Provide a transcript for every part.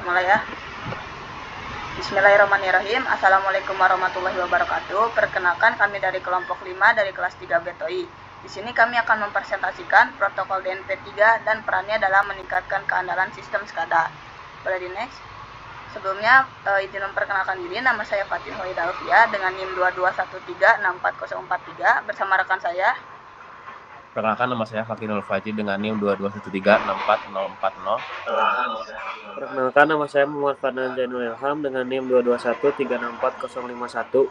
mulai ya. Bismillahirrahmanirrahim. Assalamualaikum warahmatullahi wabarakatuh. Perkenalkan, kami dari kelompok 5 dari kelas 3 BTOI. Di sini kami akan mempresentasikan protokol DNP3 dan perannya dalam meningkatkan keandalan sistem SCADA. Boleh di next. Sebelumnya izin memperkenalkan diri, nama saya Fatin Hoida Alfia dengan NIM 221364043 bersama rekan saya. Perkenalkan, nama saya Fakinul Fajid dengan NIM 221364040. Perkenalkan, nama saya Muhammad Fadlan Zainul Ilham dengan NIM 221364051.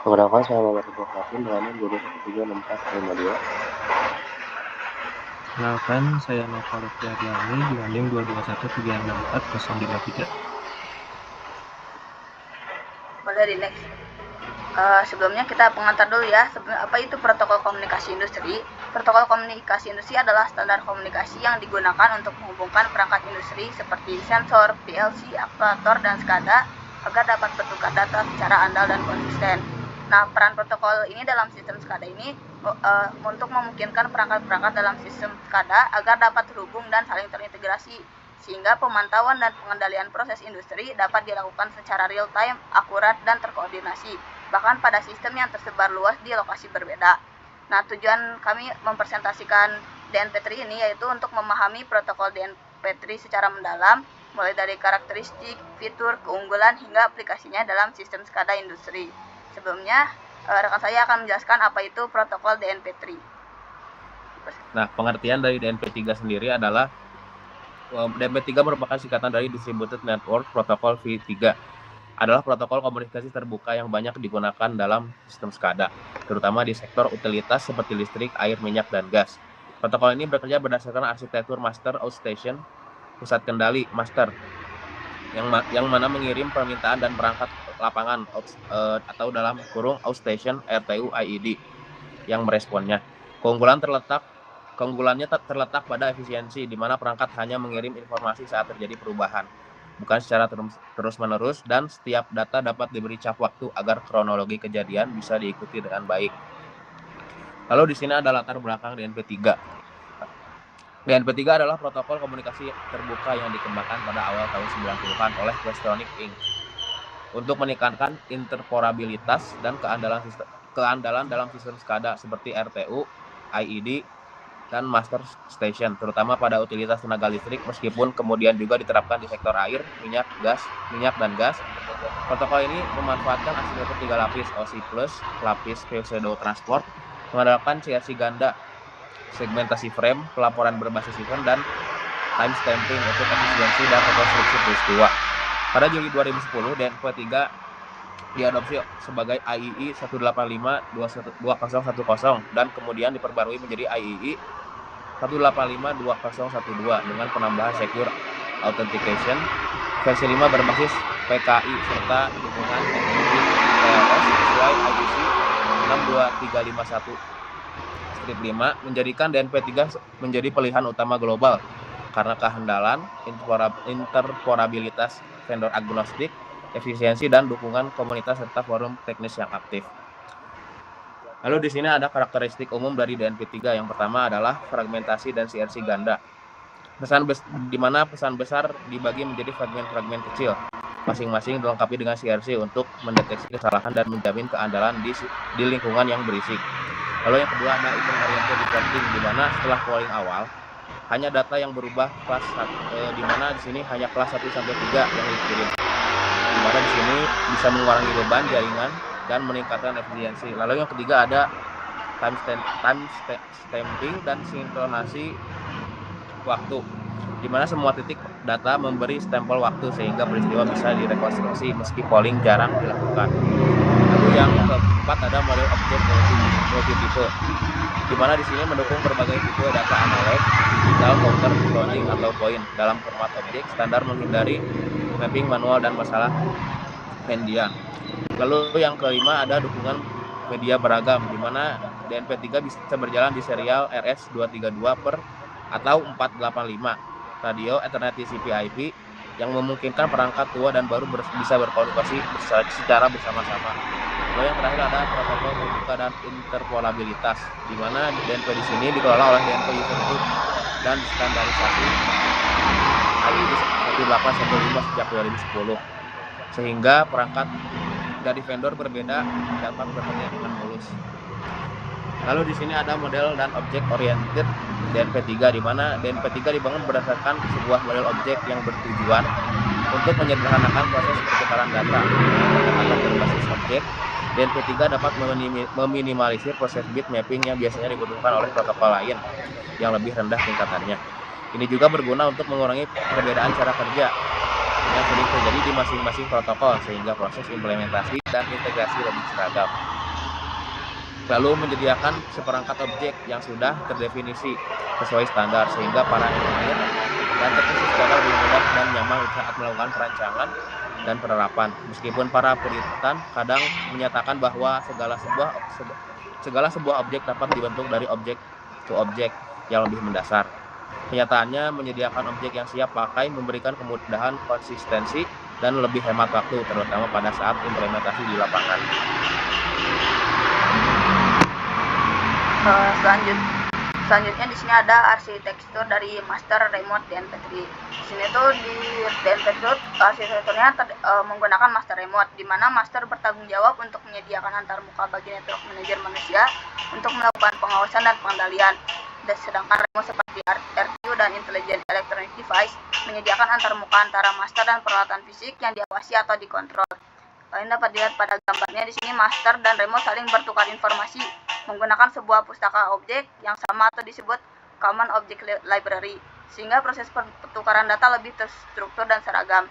Perkenalkan, saya Muhammad Iqbal Fatin dengan NIM 221364052. Perkenalkan, saya Nova Lutfi Ardiani dengan NIM 221364053. Boleh di next. Sebelumnya kita pengantar dulu ya. Apa itu protokol komunikasi industri? Protokol komunikasi industri adalah standar komunikasi yang digunakan untuk menghubungkan perangkat industri seperti sensor, PLC, aktuator, dan SCADA agar dapat bertukar data secara andal dan konsisten. Nah, peran protokol ini dalam sistem SCADA ini untuk memungkinkan perangkat-perangkat dalam sistem SCADA agar dapat terhubung dan saling terintegrasi, sehingga pemantauan dan pengendalian proses industri dapat dilakukan secara real time, akurat, dan terkoordinasi, bahkan pada sistem yang tersebar luas di lokasi berbeda. Nah, tujuan kami mempresentasikan DNP3 ini yaitu untuk memahami protokol DNP3 secara mendalam, mulai dari karakteristik, fitur, keunggulan, hingga aplikasinya dalam sistem SCADA industri. Sebelumnya, rekan saya akan menjelaskan apa itu protokol DNP3. Nah, pengertian dari DNP3 sendiri adalah DNP3 merupakan singkatan dari Distributed Network Protocol V3. Adalah protokol komunikasi terbuka yang banyak digunakan dalam sistem SCADA, terutama di sektor utilitas seperti listrik, air, minyak, dan gas. Protokol ini bekerja berdasarkan arsitektur master outstation, pusat kendali master, yang mana mengirim permintaan dan perangkat lapangan atau dalam kurung outstation RTU IED yang meresponnya. Keunggulannya terletak pada efisiensi, di mana perangkat hanya mengirim informasi saat terjadi perubahan, bukan secara terus-menerus, dan setiap data dapat diberi cap waktu agar kronologi kejadian bisa diikuti dengan baik. Lalu di sini ada latar belakang DNP3. DNP3 adalah protokol komunikasi terbuka yang dikembangkan pada awal tahun 90-an oleh Westtronic Inc. untuk meningkatkan interoperabilitas dan keandalan dalam sistem SCADA seperti RTU, IED, dan master station, terutama pada utilitas tenaga listrik, meskipun kemudian juga diterapkan di sektor air, minyak dan gas. Protokol ini memanfaatkan arsitektur 3 lapis, OSI+, lapis pseudo transport, mengandalkan CRC ganda, segmentasi frame, pelaporan berbasis event, dan time stamping untuk efisiensi dan rekonstruksi peristiwa. Pada Juli 2010, DNP3 diadopsi sebagai IEE 185-2010 dan kemudian diperbarui menjadi IEE 185-2012 dengan penambahan Secure Authentication versi 5 berbasis PKI serta dukungan teknologi TLS sesuai IEC 62351-5 menjadikan DNP3 menjadi pilihan utama global karena kehandalan, interoperabilitas, vendor agnostik, efisiensi, dan dukungan komunitas serta forum teknis yang aktif. Lalu di sini ada karakteristik umum dari DNP3. Yang pertama adalah fragmentasi dan CRC ganda. Di mana pesan besar dibagi menjadi fragmen-fragmen kecil, masing-masing dilengkapi dengan CRC untuk mendeteksi kesalahan dan menjamin keandalan di lingkungan yang berisik. Lalu yang kedua ada event oriented reporting, di mana setelah polling awal hanya data yang berubah kelas, di mana di sini hanya kelas 1 sampai 3 yang dikirim. Di mana di sini bisa mengurangi beban jaringan dan meningkatkan efisiensi. Lalu yang ketiga ada time stamping dan sinkronasi waktu, di mana semua titik data memberi stempel waktu sehingga peristiwa bisa direkonstruksi meski polling jarang dilakukan. Lalu yang keempat ada model objek multi-tipe, di mana di sini mendukung berbagai tipe data analog, digital, counter, floating, atau point dalam format objek standar, menghindari mapping manual dan masalah pendiam. Lalu yang kelima ada dukungan media beragam, di mana DNP3 bisa berjalan di serial RS232 atau 485 radio Ethernet TCP/IP yang memungkinkan perangkat tua dan baru bisa berkomunikasi secara bersama-sama. Lalu yang terakhir ada protokol terbuka dan interoperabilitas, di mana DNP di sini dikelola oleh DNP User Group dan standarisasi IEC 815 sejak 2010, sehingga perangkat dari vendor berbeda dapat bekerja dengan mulus. Lalu di sini ada model dan objek oriented DNP3, di mana DNP3 dibangun berdasarkan sebuah model objek yang bertujuan untuk menyederhanakan proses pertukaran data. Dengan berbasis objek, DNP3 dapat meminimalisir proses bit mapping yang biasanya dibutuhkan oleh protokol lain yang lebih rendah tingkatannya. Ini juga berguna untuk mengurangi perbedaan cara kerja yang sering terjadi di masing-masing protokol, sehingga proses implementasi dan integrasi lebih seragam. Lalu menyediakan seperangkat objek yang sudah terdefinisi sesuai standar, sehingga para engineer dan teknisi sepeda lebih mudah dan nyaman saat melakukan perancangan dan penerapan. Meskipun para puritan kadang menyatakan bahwa segala sebuah objek dapat dibentuk dari objek to objek yang lebih mendasar. Kenyataannya, menyediakan objek yang siap pakai memberikan kemudahan, konsistensi, dan lebih hemat waktu, terutama pada saat implementasi di lapangan. Selanjutnya di sini ada arsitektur dari master remote DNP3. Di sini tuh di DNP3 arsitekturnya menggunakan master remote, di mana master bertanggung jawab untuk menyediakan antarmuka bagi network manager manusia untuk melakukan pengawasan dan pengendalian. Dan sedangkan remote seperti RTU dan Intelligent Electronic Device menyediakan antarmuka antara master dan peralatan fisik yang diawasi atau dikontrol. Kalian dapat dilihat pada gambarnya di sini, master dan remote saling bertukar informasi menggunakan sebuah pustaka objek yang sama atau disebut Common Object Library, sehingga proses pertukaran data lebih terstruktur dan seragam.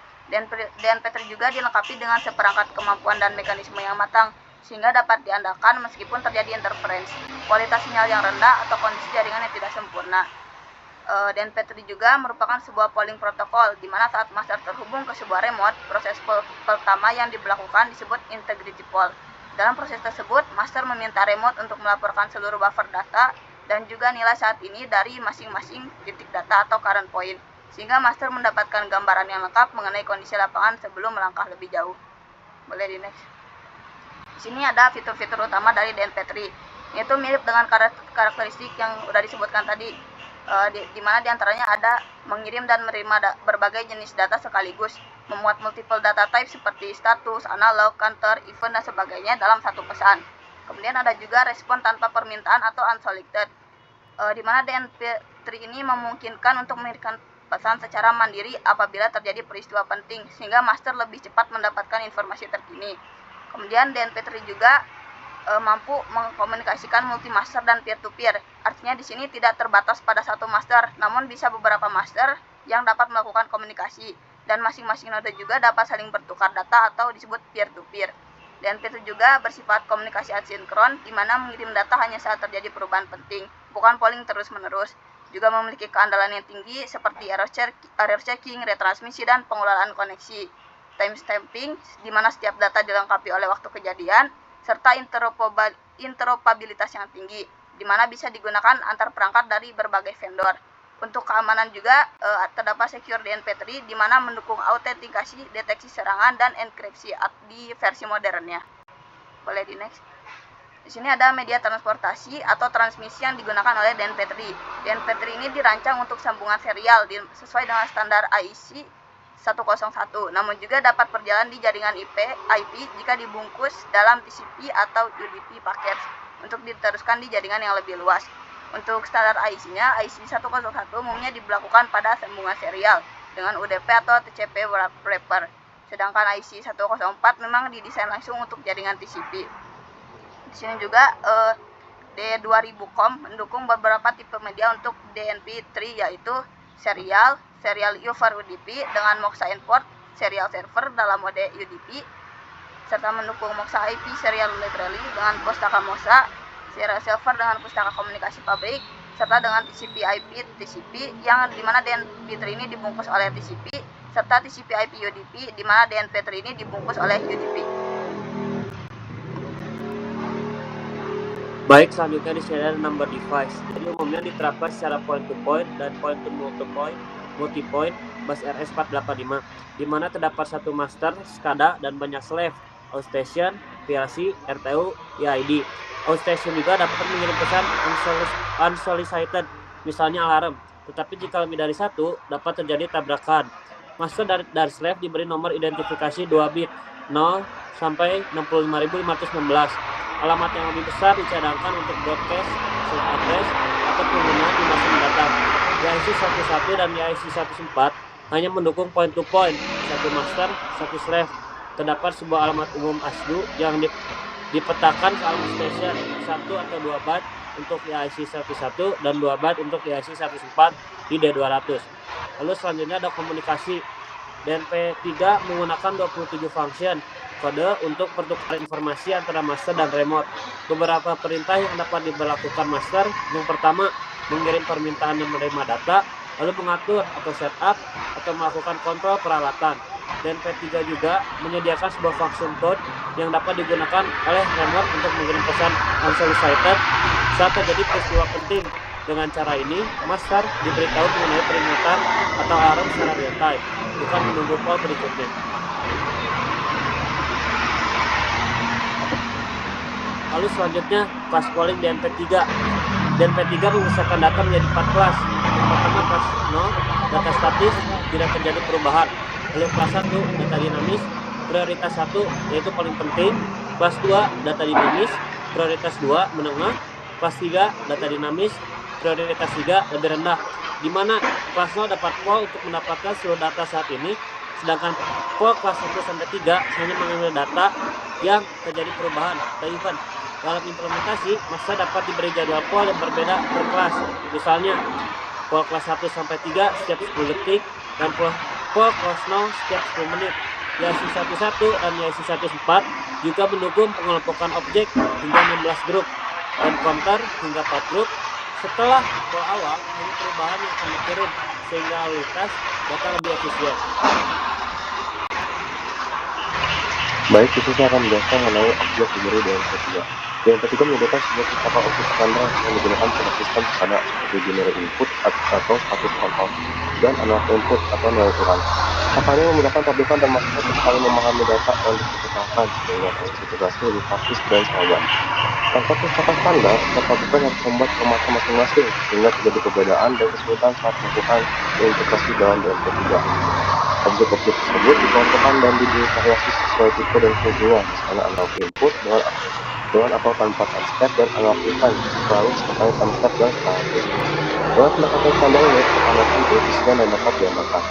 DNP3 juga dilengkapi dengan seperangkat kemampuan dan mekanisme yang matang, sehingga dapat diandalkan meskipun terjadi interferensi, kualitas sinyal yang rendah, atau kondisi jaringan yang tidak sempurna. DNP3 juga merupakan sebuah polling protokol, di mana saat master terhubung ke sebuah remote, proses pertama yang dilakukan disebut integrity poll. Dalam proses tersebut, master meminta remote untuk melaporkan seluruh buffer data dan juga nilai saat ini dari masing-masing titik data atau current point, sehingga master mendapatkan gambaran yang lengkap mengenai kondisi lapangan sebelum melangkah lebih jauh. Boleh di next. Di sini ada fitur-fitur utama dari DNP3, yaitu mirip dengan karakteristik yang sudah disebutkan tadi. Di mana diantaranya ada mengirim dan menerima berbagai jenis data sekaligus, memuat multiple data type seperti status, analog, counter, event, dan sebagainya dalam satu pesan. Kemudian ada juga respon tanpa permintaan atau unsolicited, di mana DNP3 ini memungkinkan untuk mengirimkan pesan secara mandiri apabila terjadi peristiwa penting, sehingga master lebih cepat mendapatkan informasi terkini. Kemudian DNP3 juga mampu mengkomunikasikan multi-master dan peer-to-peer. Artinya di sini tidak terbatas pada satu master, namun bisa beberapa master yang dapat melakukan komunikasi, dan masing-masing node juga dapat saling bertukar data atau disebut peer-to-peer. DNP3 juga bersifat komunikasi asinkron, di mana mengirim data hanya saat terjadi perubahan penting, bukan polling terus-menerus. Juga memiliki keandalan yang tinggi seperti error checking, retransmisi, dan pengelolaan koneksi. Timestamping, di mana setiap data dilengkapi oleh waktu kejadian, serta interoperabilitas yang tinggi, di mana bisa digunakan antar perangkat dari berbagai vendor. Untuk keamanan juga terdapat Secure DNP3, di mana mendukung autentikasi, deteksi serangan, dan enkripsi di versi modernnya. Boleh di next. Di sini ada media transportasi atau transmisi yang digunakan oleh DNP3. DNP3 ini dirancang untuk sambungan serial sesuai dengan standar IEC 101, namun juga dapat berjalan di jaringan IP jika dibungkus dalam TCP atau UDP paket untuk diteruskan di jaringan yang lebih luas. Untuk standar IEC-nya, IEC 101 umumnya diberlakukan pada sambungan serial dengan UDP atau TCP wrapper, sedangkan IEC 104 memang didesain langsung untuk jaringan TCP. Di sini juga D2000COM mendukung beberapa tipe media untuk DNP3, yaitu serial over UDP dengan Moxa Endport, serial server dalam mode UDP, serta mendukung Moxa IP serial library dengan pustaka Moxa, serial server dengan pustaka komunikasi pabrik, serta dengan TCP IP TCP yang dimana DNP3 ini dibungkus oleh TCP, serta TCP IP UDP di mana DNP3 ini dibungkus oleh UDP. Baik, selanjutnya di sini ada number device. Jadi umumnya diterapkan secara point to point dan point to multi-point bus RS485, di mana terdapat satu master, SCADA, dan banyak slave, outstation, PLC, RTU, EID. Outstation juga dapat mengirim pesan unsolicited, misalnya alarm. Tetapi jika lebih dari satu, dapat terjadi tabrakan. Master dari slave diberi nomor identifikasi 2 bit 0 sampai 65.516. Alamat yang lebih besar dicadangkan untuk broadcast, save address, atau pengguna di masa mendatang. Di IC 11 dan di IC 14 hanya mendukung point to point, satu master, satu slave. Terdapat sebuah alamat umum ASDU yang dipetakan alamat station 1 atau 2 byte untuk IC 11 dan 2 byte untuk IC 14 di D200. Lalu selanjutnya ada komunikasi. DNP3 menggunakan 27 function kode untuk pertukaran informasi antara master dan remote. Beberapa perintah yang dapat diberlakukan master, yang pertama mengirim permintaan dan menerima data, lalu mengatur atau setup atau melakukan kontrol peralatan. DNP3 juga menyediakan sebuah function code yang dapat digunakan oleh remote untuk mengirim pesan unsolicited saat terjadi peristiwa penting. Dengan cara ini, master diberitahu mengenai peringatan atau alarm secara real time, bukan menunggu call berikutnya. Lalu selanjutnya, kelas calling DNP3. DNP3 memisahkan data menjadi 4 kelas. Yang pertama kelas 0, data statis, tidak terjadi perubahan. Lalu kelas 1, data dinamis, prioritas 1, yaitu paling penting. Kelas 2, data dinamis, prioritas 2, menengah. Kelas 3, data dinamis, prioritas 3, lebih rendah. Di mana kelas 0 dapat poll untuk mendapatkan seluruh data saat ini, sedangkan poll kelas 1 sampai 3 hanya mengambil data yang terjadi perubahan atau event. Dalam implementasi, masa dapat diberi jadwal poll yang berbeda per kelas. Misalnya, poll kelas 1 sampai 3 setiap 10 detik dan poll kelas 0 setiap 10 menit. Di IC 11 dan di IC 14 juga mendukung pengelompokan objek hingga 16 grup dan counter hingga 4 grup. Setelah poll awal, hanya perubahan yang akan dikirim sehingga lalu lintas data lebih efisien. Baik, khususnya akan menjelaskan mengenai objek diberi DNP3. DNP3 menyediakan sebuah beberapa objek standar yang digunakan pada sistem SCADA seperti binary input atau status on-off dan analog input atau nilai kurang. Makanya memudahkan pabrikan dan master untuk saling memahami data yang diperkirakan sehingga spesifikasi lebih praktis dan seragam. Tanpa kerusakan standar, setiap pabrikan harus membuat formatnya masing-masing sehingga terjadi perbedaan dan kesulitan saat melakukan integrasi dalam DNP3. Objek-objek tersebut dikelompokkan dan diberi variasi sesuai tipe dan fungsinya, misalnya analog input dengan atau tanpa timestamp dan analog event, selalu disertai timestamp dan status. Dengan pendekatan standar ini, pertanyaan efisien dan dapat diandalkan.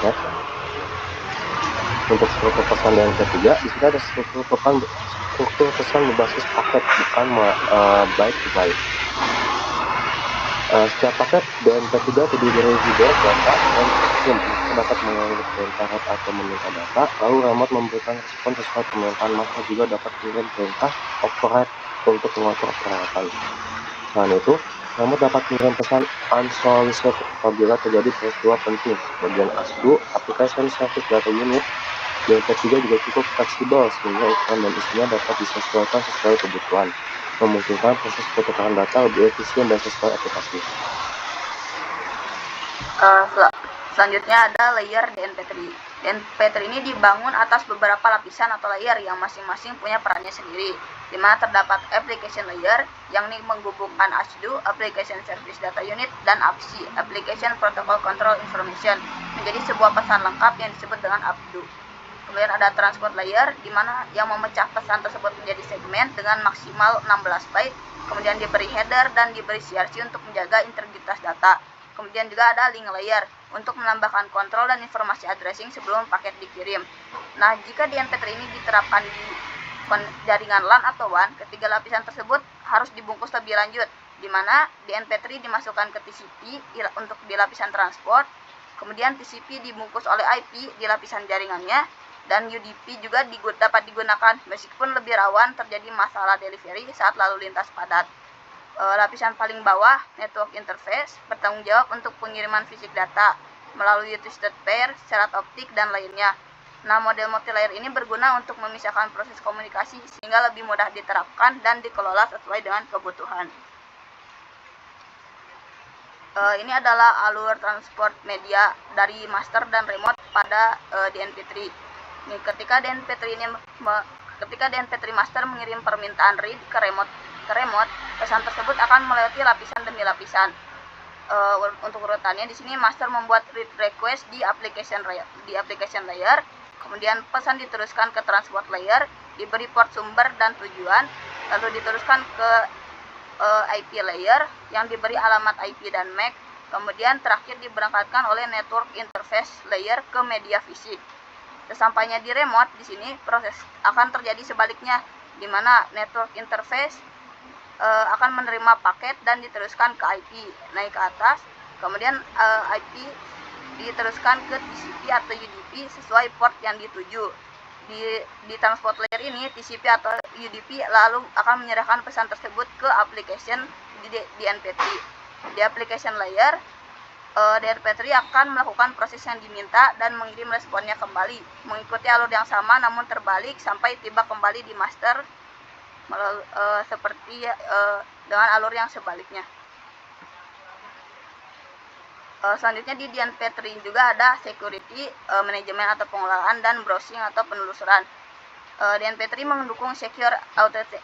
Ya. Untuk struktur pesan dan ketiga, di sini ada struktur pesan berbasis paket, bukan byte to byte. Setiap paket DNP3 terdiri dari header, data, dan stream. Dapat mengirim perintah atau meminta data, lalu remote memberikan respon sesuai permintaan. Master juga dapat mengirim perintah override untuk mengatur peralatan. Selain itu, remote dapat mengirim pesan unsolicited apabila terjadi peristiwa penting. Bagian ASDU, Application Service Data Unit, DNP3 juga cukup fleksibel sehingga ukuran dan isinya dapat disesuaikan sesuai kebutuhan, memungkinkan proses pertukaran data lebih efisien dan sesuai aplikasi. Selanjutnya ada layer DNP3. DNP3 ini dibangun atas beberapa lapisan atau layer yang masing-masing punya perannya sendiri, di mana terdapat application layer yang menghubungkan ASDU, Application Service Data Unit, dan APSI, Application Protocol Control Information, menjadi sebuah pesan lengkap yang disebut dengan APDU. Kemudian ada transport layer, di mana yang memecah pesan tersebut menjadi segmen dengan maksimal 16 byte, kemudian diberi header dan diberi CRC untuk menjaga integritas data. Kemudian juga ada link layer untuk menambahkan kontrol dan informasi addressing sebelum paket dikirim. Nah, jika DNP3 ini diterapkan di jaringan LAN atau WAN, ketiga lapisan tersebut harus dibungkus lebih lanjut, di mana DNP3 dimasukkan ke TCP untuk di lapisan transport, kemudian TCP dibungkus oleh IP di lapisan jaringannya, dan UDP juga dapat digunakan meskipun lebih rawan terjadi masalah delivery saat lalu lintas padat. Lapisan paling bawah, network interface, bertanggung jawab untuk pengiriman fisik data melalui twisted pair, syarat optik, dan lainnya. Nah, model multilayer ini berguna untuk memisahkan proses komunikasi sehingga lebih mudah diterapkan dan dikelola sesuai dengan kebutuhan. Ini adalah alur transport media dari master dan remote pada DNP3. Nih, ketika DNP3 master mengirim permintaan read ke remote, pesan tersebut akan melewati lapisan demi lapisan. Untuk urutannya di sini master membuat read request di application layer, kemudian pesan diteruskan ke transport layer, diberi port sumber dan tujuan, lalu diteruskan ke IP layer yang diberi alamat IP dan MAC, kemudian terakhir diberangkatkan oleh network interface layer ke media fisik. Sesampainya di remote, di sini proses akan terjadi sebaliknya, di mana network interface akan menerima paket dan diteruskan ke IP naik ke atas, kemudian IP diteruskan ke TCP atau UDP sesuai port yang dituju. Di transport layer ini, TCP atau UDP lalu akan menyerahkan pesan tersebut ke application di DNP3. Di application layer, DNP3 akan melakukan proses yang diminta dan mengirim responnya kembali, mengikuti alur yang sama namun terbalik sampai tiba kembali di master seperti dengan alur yang sebaliknya. Selanjutnya di DNP3 juga ada security, manajemen atau pengelolaan, dan browsing atau penelusuran. DNP3 mendukung secure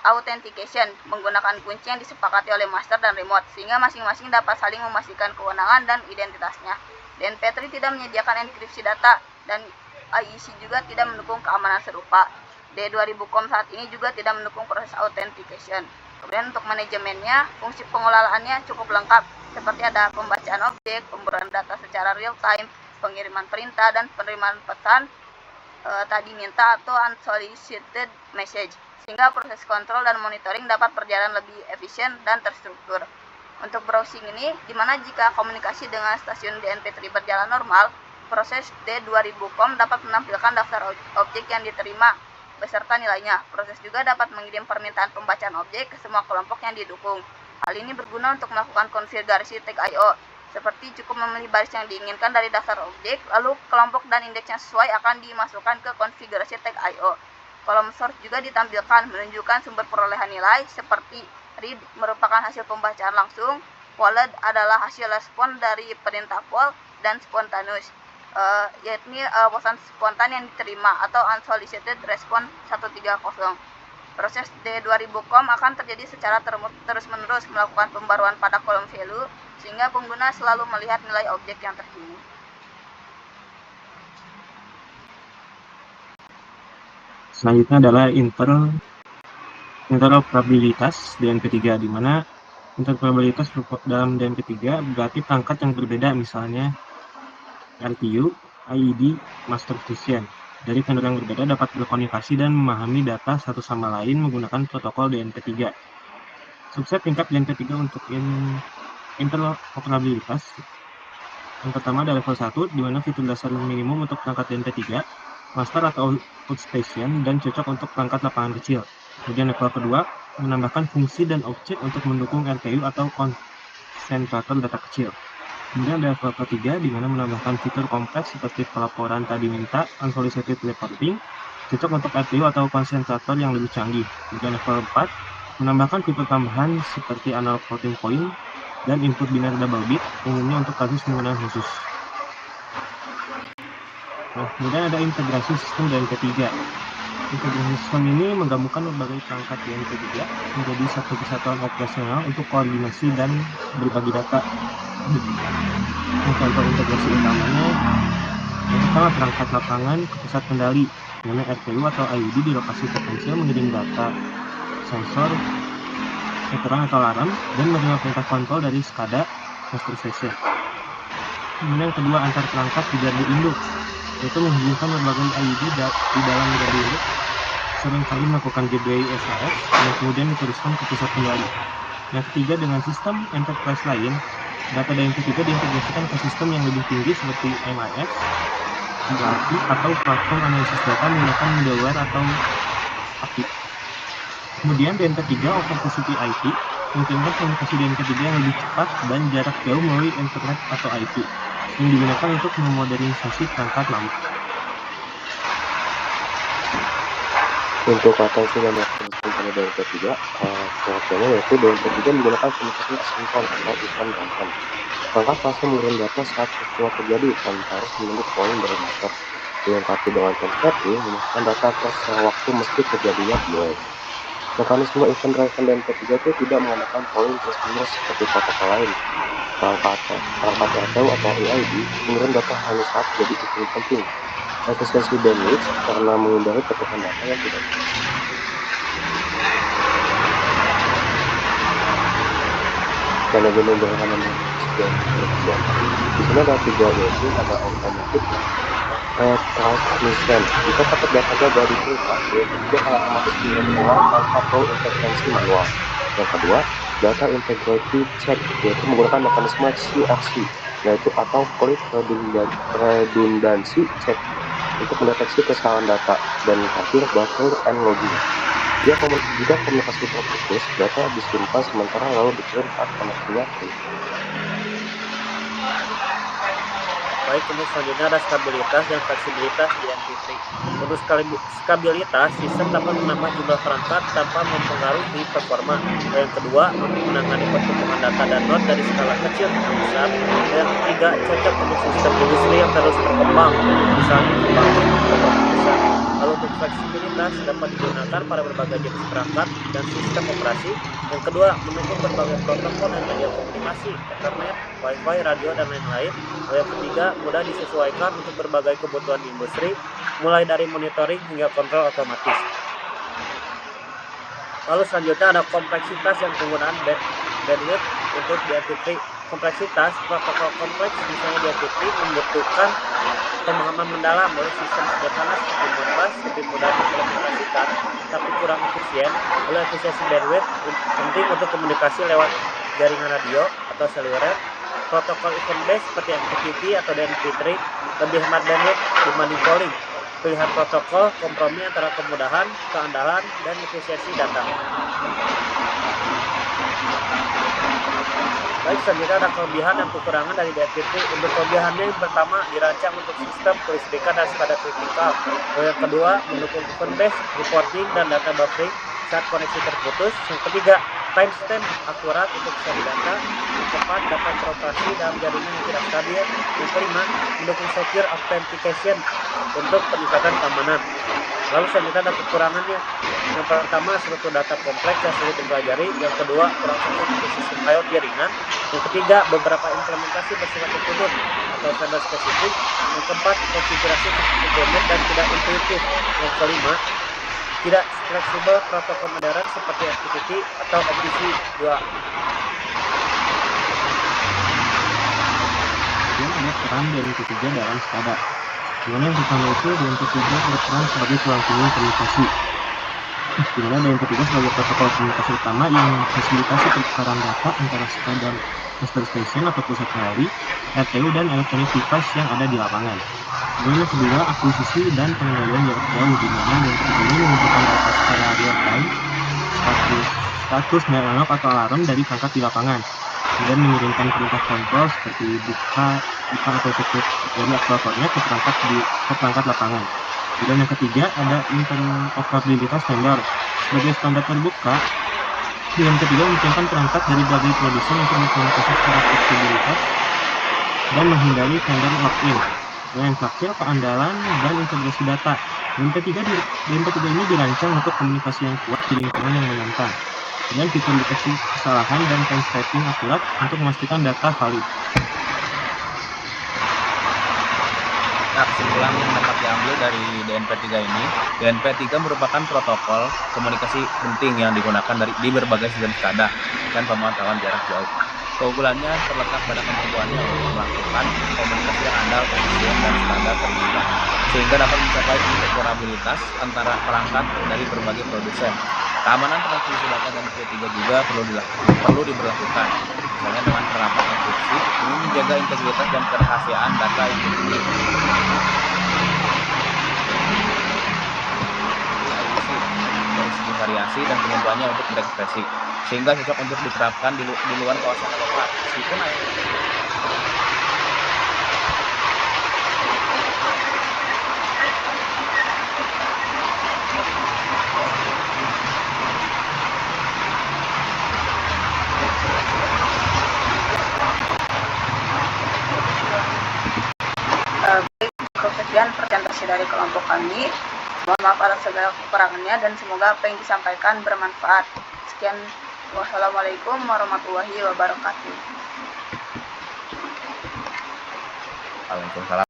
authentication menggunakan kunci yang disepakati oleh master dan remote, sehingga masing-masing dapat saling memastikan kewenangan dan identitasnya. DNP3 tidak menyediakan enkripsi data, dan IEC juga tidak mendukung keamanan serupa. D2000COM saat ini juga tidak mendukung proses authentication. Kemudian untuk manajemennya, fungsi pengelolaannya cukup lengkap, seperti ada pembacaan objek, pemberian data secara real time, pengiriman perintah, dan penerimaan pesan tadi minta atau unsolicited message, sehingga proses kontrol dan monitoring dapat berjalan lebih efisien dan terstruktur. Untuk browsing ini, di mana jika komunikasi dengan stasiun DNP3 berjalan normal, proses D2000COM dapat menampilkan daftar objek yang diterima beserta nilainya. Proses juga dapat mengirim permintaan pembacaan objek ke semua kelompok yang didukung. Hal ini berguna untuk melakukan konfigurasi tag I/O, seperti cukup memilih baris yang diinginkan dari daftar objek, lalu kelompok dan indeks yang sesuai akan dimasukkan ke konfigurasi tag I/O. Kolom source juga ditampilkan menunjukkan sumber perolehan nilai, seperti read merupakan hasil pembacaan langsung, followed adalah hasil respon dari perintah poll, dan spontaneous yakni pesan spontan yang diterima atau unsolicited response 130. Proses D2000COM akan terjadi secara terus-menerus melakukan pembaruan pada kolom value, sehingga pengguna selalu melihat nilai objek yang terkini. Selanjutnya adalah interoperabilitas DNP3, di mana interoperabilitas dalam DNP3 berarti perangkat yang berbeda, misalnya RTU, IED, master station dari vendor yang berbeda dapat berkomunikasi dan memahami data satu sama lain menggunakan protokol DNP3. Subset tingkat DNP3 untuk interoperabilitas. Yang pertama ada level 1, di mana fitur dasar minimum untuk perangkat DNP3, master atau output station, dan cocok untuk perangkat lapangan kecil. Kemudian level kedua, menambahkan fungsi dan objek untuk mendukung RTU atau konsentrator data kecil. Kemudian ada level ketiga, di mana menambahkan fitur kompleks seperti pelaporan tadi minta, unsolicited reporting, cocok untuk RTU atau konsentrator yang lebih canggih. Kemudian level 4, menambahkan fitur tambahan seperti analog floating point dan input binary double bit, umumnya untuk kasus penggunaan khusus. Nah, kemudian ada integrasi sistem DNP3. Integrasi sistem ini menggabungkan berbagai perangkat DNP3 menjadi satu kesatuan operasional untuk koordinasi dan berbagi data. Contoh integrasi utamanya yang pertama perangkat lapangan ke pusat kendali, di mana RTU atau IED di lokasi potensial mengirim data sensor, meteran atau alarm, dan menerima perintah kontrol dari SCADA master station. Kemudian yang kedua antar perangkat di gardu induk, yaitu menghubungkan berbagai IED di dalam gardu induk, seringkali melakukan gateway SAS yang kemudian diteruskan ke pusat kendali. Yang ketiga dengan sistem enterprise lain, data DNP3 diintegrasikan ke sistem yang lebih tinggi seperti MIS, ERP, atau platform analisis data menggunakan middleware atau API. Kemudian DNP3 over TCP IP memungkinkan komunikasi DNP3 yang lebih cepat dan jarak jauh melalui internet atau IP, yang digunakan untuk memodernisasi perangkat lama. Untuk atensi dan sistem pada DNP3, pengertiannya yaitu DNP3 menggunakan komunikasi asinkron atau event driven. Perangkat langsung mengirim data saat peristiwa terjadi tanpa harus menunggu poin dari master. Dilengkapi dengan template memastikan data terus waktu meski terjadinya delay. Mekanisme event driven DNP3 itu tidak menggunakan poin plus minus seperti protokol lain. Perangkat RTU atau EID pengirim data hanya saat jadi event penting. Efisiensi bandwidth karena menghindari ketukan data yang tidak manajemen jaringan dan di sini ada 3, yaitu ada automatic retransmission. Jika paket data gagal diterima, dia akan otomatis mengirim ulang tanpa perlu intervensi manual. Yang kedua, data integrity check, yaitu menggunakan mekanisme CRC, yaitu atau klik redundancy check untuk mendeteksi kesalahan data. Dan yang terakhir, buffer and logging. Jika komunikasi terputus, data disimpan sementara lalu dikirim saat koneksinya pulih. Baik, untuk selanjutnya ada stabilitas dan fleksibilitas di MP3. Untuk stabilitas, sistem dapat menambah jumlah perangkat tanpa mempengaruhi performa. Yang kedua, mampu menangani pertumbuhan data dan node dari skala kecil hingga besar. Yang ketiga, cocok untuk sistem industri yang terus berkembang, misalnya pembangkit atau pabrik besar. Lalu untuk fleksibilitas dapat digunakan pada berbagai jenis perangkat dan sistem operasi. Yang kedua, mendukung berbagai protokol dan media komunikasi, Ethernet, Wi-Fi, radio, dan lain-lain. Yang ketiga, mudah disesuaikan untuk berbagai kebutuhan industri, mulai dari monitoring hingga kontrol otomatis. Lalu selanjutnya ada kompleksitas yang penggunaan bandwidth untuk DNP3. Kompleksitas protokol kompleks misalnya DNP3 membutuhkan pemahaman mendalam oleh sistem sederhana seperti Modbus lebih mudah diimplementasikan tapi kurang efisien. Lalu efisiensi bandwidth penting untuk komunikasi lewat jaringan radio atau seluler. Protokol event based seperti MQTT atau DNP3 lebih hemat bandwidth dibanding polling. Pilihan protokol kompromi antara kemudahan, keandalan, dan efisiensi data. Baik, selanjutnya ada kelebihan dan kekurangan dari DNP3. Untuk kelebihannya, yang pertama, dirancang untuk sistem kelistrikan dan skala kritikal. Yang kedua, mendukung event based reporting dan data buffering saat koneksi terputus. Yang ketiga, timestamp akurat untuk seri data. Yang keempat, dapat beroperasi dalam jaringan yang tidak stabil. Yang kelima, mendukung secure authentication untuk peningkatan keamanan. Lalu selanjutnya ada kekurangannya. Yang pertama, struktur data kompleks yang sulit dipelajari. Yang kedua, kurang cocok untuk sistem IoT jaringan. Yang ketiga, beberapa implementasi bersifat tertutup atau vendor spesifik. Yang keempat, konfigurasi cukup rumit dan tidak intuitif. Yang kelima, tidak fleksibel protokol modern seperti MQTT atau MPC 2. Kemudian ada peran DNP3 dalam SCADA. Dimana yang pertama itu DNP3 berperan sebagai tulang punggung komunikasi. Dimana DNP3 sebagai protokol komunikasi utama yang memfasilitasi pertukaran data antara SCADA master station atau pusat kendali, RTU dan electronic device yang ada di lapangan. Kemudian yang kedua, akuisisi dan pengendalian jarak jauh, di mana DNP3 ini mengumpulkan data secara real time, status analog atau alarm dari perangkat di lapangan, kemudian mengirimkan perintah kontrol seperti buka atau tutup dari aktuatornya ke perangkat lapangan. Kemudian yang ketiga ada interoperabilitas vendor. Sebagai standar terbuka, yang ketiga memungkinkan perangkat dari berbagai produsen untuk berkomunikasi secara fleksibilitas dan menghindari vendor lock-in. Yang terakhir, keandalan dan integrasi data. DNP3 ini dirancang untuk komunikasi yang kuat di lingkungan yang menantang, dan fitur deteksi kesalahan dan timestamping akurat untuk memastikan data valid. Nah, kesimpulan yang dapat diambil dari DNP3 ini, DNP3 merupakan protokol komunikasi penting yang digunakan di berbagai sistem SCADA dan pemantauan jarak jauh. Keunggulannya terletak pada kemampuannya untuk melakukan komunikasi yang andal, efisien, dan standar terbuka, sehingga dapat mencapai interoperabilitas antara perangkat dari berbagai produsen. Keamanan transmisi data DNP3 juga perlu diberlakukan, misalnya dengan penerapan enkripsi ini menjaga integritas dan kerahasiaan data yang tinggi. Dari segi variasi dan kemampuannya untuk berekspresi, sehingga cocok untuk diterapkan di luar kawasan Eropa, meskipun Baik, sekian presentasi dari kelompok kami. Mohon maaf atas segala kekurangannya dan semoga apa yang disampaikan bermanfaat. Sekian, wassalamualaikum warahmatullahi wabarakatuh. Waalaikumsalam.